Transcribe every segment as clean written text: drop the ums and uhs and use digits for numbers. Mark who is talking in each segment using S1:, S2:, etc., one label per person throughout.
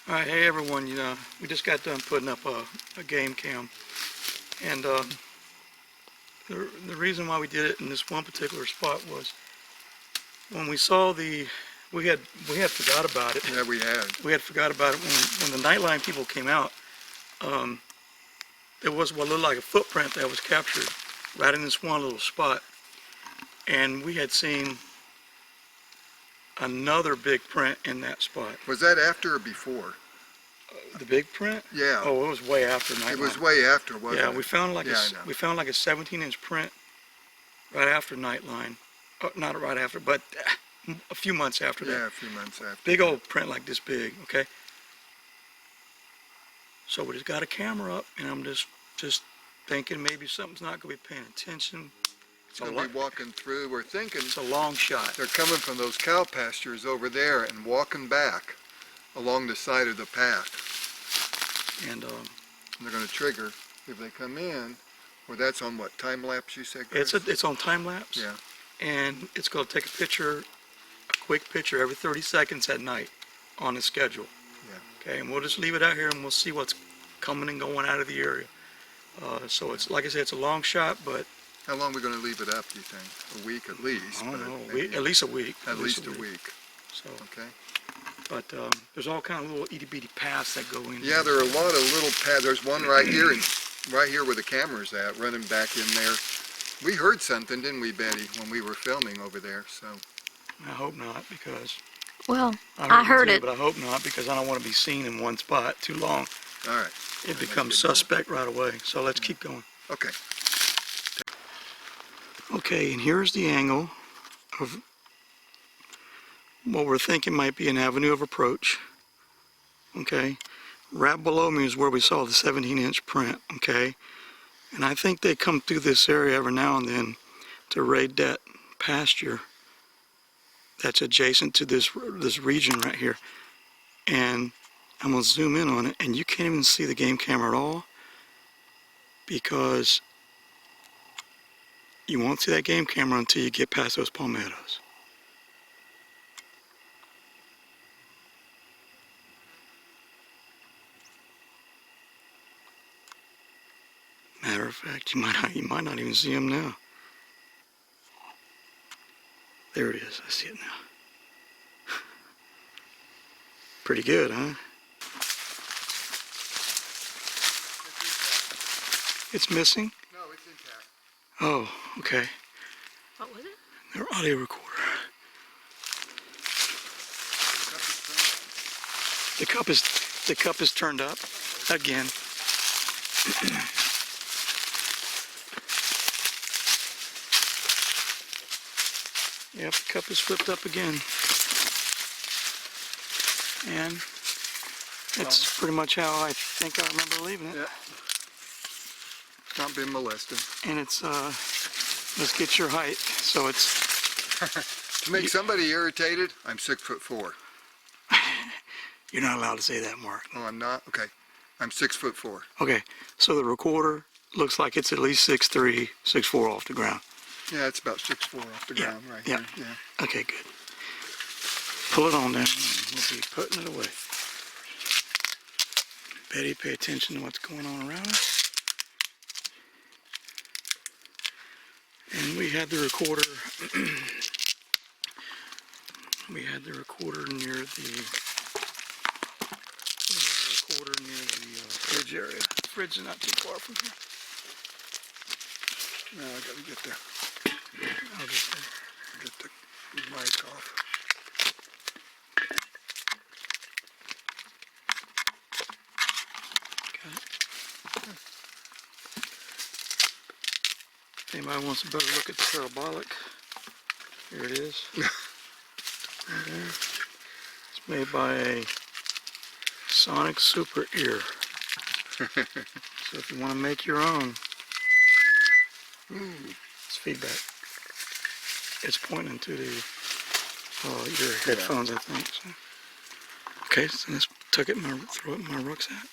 S1: Alright, hey everyone, we just got done putting up a GameCAM, and the reason why we did it in this one particular spot was when we saw we had forgot about it.
S2: Yeah, we had.
S1: We had forgot about it when the Nightline people came out. There was what looked like a footprint that was captured right in this one little spot, and we had seen another big print in that spot.
S2: Was that after or before?
S1: The big print?
S2: Yeah.
S1: Oh, it was way after Nightline.
S2: It was way after, wasn't it?
S1: Yeah, we found like
S2: a
S1: 17-inch print right after Nightline. Not right after, but a few months after that.
S2: Yeah, a few months after.
S1: Big old print like this big, okay? So we just got a camera up, and I'm just thinking maybe something's not going to be paying attention.
S2: So we walking through, we're thinking
S1: it's a long shot.
S2: They're coming from those cow pastures over there and walking back along the side of the path.
S1: And
S2: they're going to trigger if they come in. Or that's on what, time lapse you said, Chris?
S1: It's on time lapse.
S2: Yeah.
S1: And it's going to take a quick picture every 30 seconds at night on the schedule.
S2: Yeah.
S1: Okay, and we'll just leave it out here and we'll see what's coming and going out of the area. So it's, like I said, it's a long shot, but...
S2: How long are we going to leave it up, do you think? A week at least?
S1: I don't know, at least a week.
S2: At least a week.
S1: So,
S2: okay.
S1: But there's all kind of little itty-bitty paths that go in.
S2: Yeah, there are a lot of little paths. There's one right here, and right here where the camera's at, running back in there. We heard something, didn't we, Betty, when we were filming over there? So
S1: I hope not, because...
S3: Well, I heard it.
S1: But I hope not, because I don't want to be seen in one spot too long.
S2: All right.
S1: It becomes suspect right away. So let's keep going.
S2: Okay.
S1: Okay, and here's the angle of what we're thinking might be an avenue of approach. Okay, right below me is where we saw the 17-inch print. Okay, and I think they come through this area every now and then to raid that pasture that's adjacent to this region right here. And I'm gonna zoom in on it, and you can't even see the game camera at all, because you won't see that game camera until you get past those palmettos. Matter of fact, you might not even see them now. There it is. I see it now. Pretty good, huh? It's missing?
S2: No, it's intact.
S1: Oh, okay.
S3: What was it?
S1: Their audio recorder. The cup is turned up again. Yep, the cup is flipped up again. And it's pretty much how I think I remember leaving it.
S2: Yeah. Not been molested.
S1: And it's let's get your height. So it's
S2: to make somebody irritated, I'm 6'4".
S1: You're not allowed to say that, Mark.
S2: Oh, I'm not? Okay. I'm 6'4".
S1: Okay, so the recorder looks like it's at least 6'3", 6'4" off the ground.
S2: Yeah, it's about 6'4" off the ground right here. Yeah.
S1: Okay, good. Pull it on down. We'll be putting it away. Betty, pay attention to what's going on around us. And we had the recorder. Near the fridge area. The fridge is not too far from here.
S2: Now I gotta get
S1: I'll just
S2: get the mic off.
S1: got it. If anybody wants a better look at the parabolic, here it is. Right there. It's made by a Sonic Super Ear. So if you want to make your own, it's feedback. It's pointing to the your headphones, I think. So. Okay, so let's throw it in my rucksack.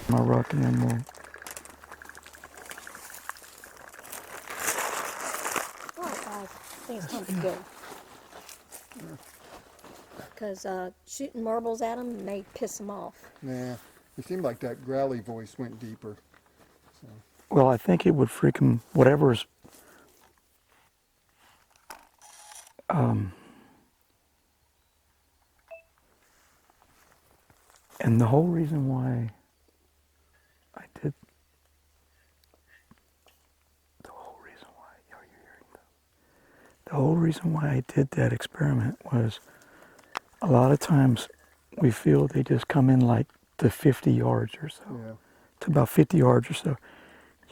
S1: My rock and then we'll...
S3: All right, guys. I think it's time to go. Because shooting marbles at them may piss them off.
S2: Yeah, it seemed like that growly voice went deeper. So.
S1: Well, I think it would freak him, whatever's... And the whole reason why I did... The whole reason why... Are you hearing that? The whole reason why I did that experiment was a lot of times we feel they just come in like to 50 yards or so.
S2: Yeah.
S1: To about 50 yards or so.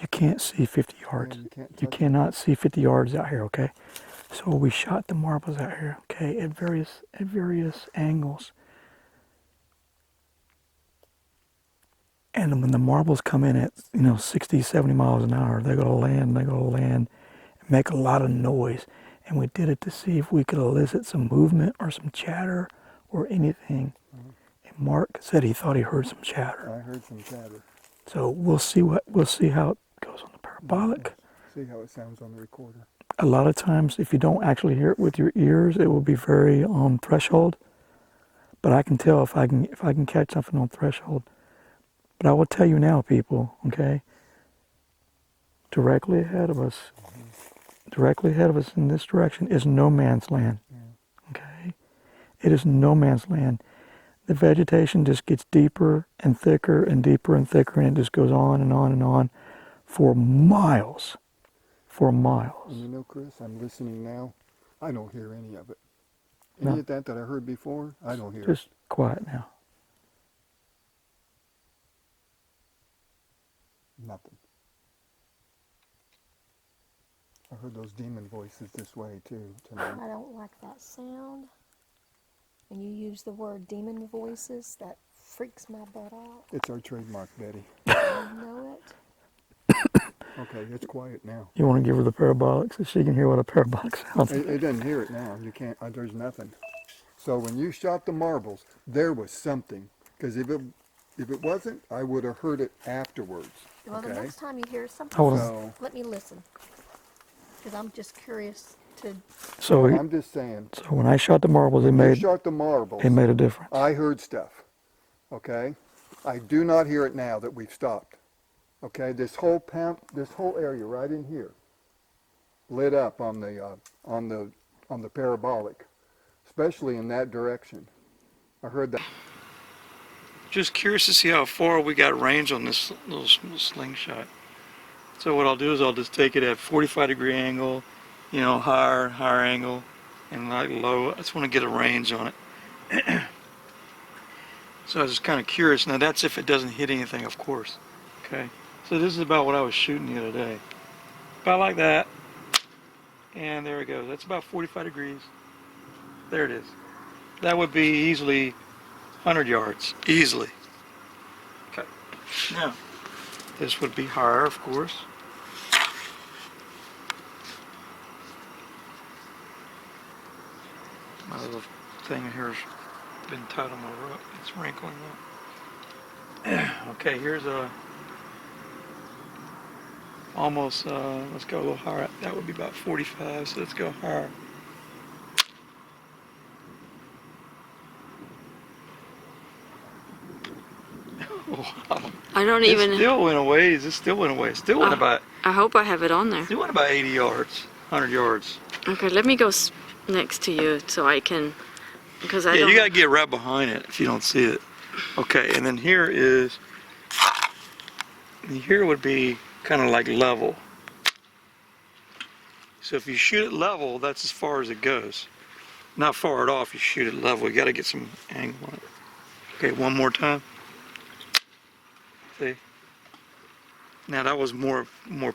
S1: You can't see 50 yards.
S2: Yeah,
S1: you cannot see 50 yards out here, okay? So we shot the marbles out here, okay, at various angles. And when the marbles come in at, 60, 70 miles an hour, they're going to land, and make a lot of noise. And we did it to see if we could elicit some movement or some chatter or anything.
S2: Mm-hmm.
S1: And Mark said he thought he heard some chatter.
S2: I heard some chatter.
S1: So we'll see how it goes on the parabolic.
S2: See how it sounds on the recorder.
S1: A lot of times, if you don't actually hear it with your ears, it will be very on threshold. But I can tell if I can catch something on threshold. But I will tell you now, people, okay? Directly ahead of us in this direction is no man's land. Okay? It is no man's land. The vegetation just gets deeper and thicker and deeper and thicker, and it just goes on and on and on for miles. For miles.
S2: And you know, Chris, I'm listening now. I don't hear any of it.
S1: No.
S2: Any of that I heard before, I don't hear
S1: Just quiet now.
S2: nothing. I heard those demon voices this way too tonight.
S3: I don't like that sound. When you use the word demon voices, that freaks my butt out.
S2: It's our trademark, Betty.
S3: I know it.
S2: Okay, it's quiet now.
S1: You want to give her the parabolic so she can hear what a parabolic sounds like?
S2: It doesn't hear it now. You can't. There's nothing. So when you shot the marbles, there was something. Because if it wasn't, I would have heard it afterwards.
S3: Well, the
S2: Okay?
S3: next time you hear something,
S1: Hold on.
S2: So,
S3: let me listen. Because I'm just curious to...
S1: So,
S2: I'm just saying.
S1: so when I shot the marbles,
S2: When you shot the marbles,
S1: it made a difference.
S2: I heard stuff. Okay? I do not hear it now that we've stopped. Okay? This whole area right in here lit up on the parabolic, especially in that direction. I heard that.
S1: Just curious to see how far we got range on this little slingshot. So what I'll do is I'll just take it at 45-degree angle, higher angle, and like low. I just want to get a range on it. So I was just kind of curious. Now that's if it doesn't hit anything, of course. Okay. So this is about what I was shooting the other day. About like that. And there it goes. That's about 45 degrees. There it is. That would be easily 100 yards. Easily. Okay. Now, this would be higher, of course. My little thing in here has been tied on my rope. It's wrinkling up. Okay, here's a almost, let's go a little higher. That would be about 45, so let's go higher. Wow.
S4: I don't
S1: It
S4: even.
S1: still went away. It still went away. Still went about.
S4: I hope I have it on there.
S1: Still went about 80 yards, 100 yards.
S4: Okay, let me go next to you so I can, because I
S1: Yeah,
S4: don't.
S1: you gotta get right behind it if you don't see it. Okay, and then here would be kind of like level. So if you shoot it level, that's as far as it goes. Not far at all if you shoot it level. You gotta get some angle on it. Okay, one more time. See? Now that was more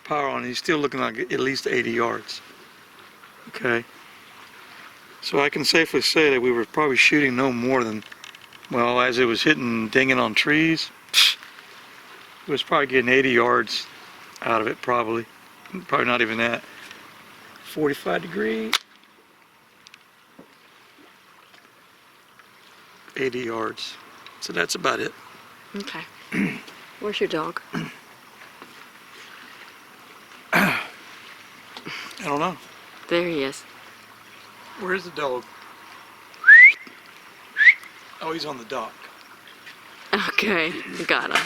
S1: power on it. He's still looking like at least 80 yards. Okay. So I can safely say that we were probably shooting no more than, well, as it was hitting, dinging on trees, it was probably getting 80 yards out of it, probably. Probably not even that. 45 degree, 80 yards. So that's about it.
S4: Okay. Where's your dog?
S1: I don't know.
S4: There he is.
S1: Where's the dog? Oh, he's on the dock.
S4: Okay, got him.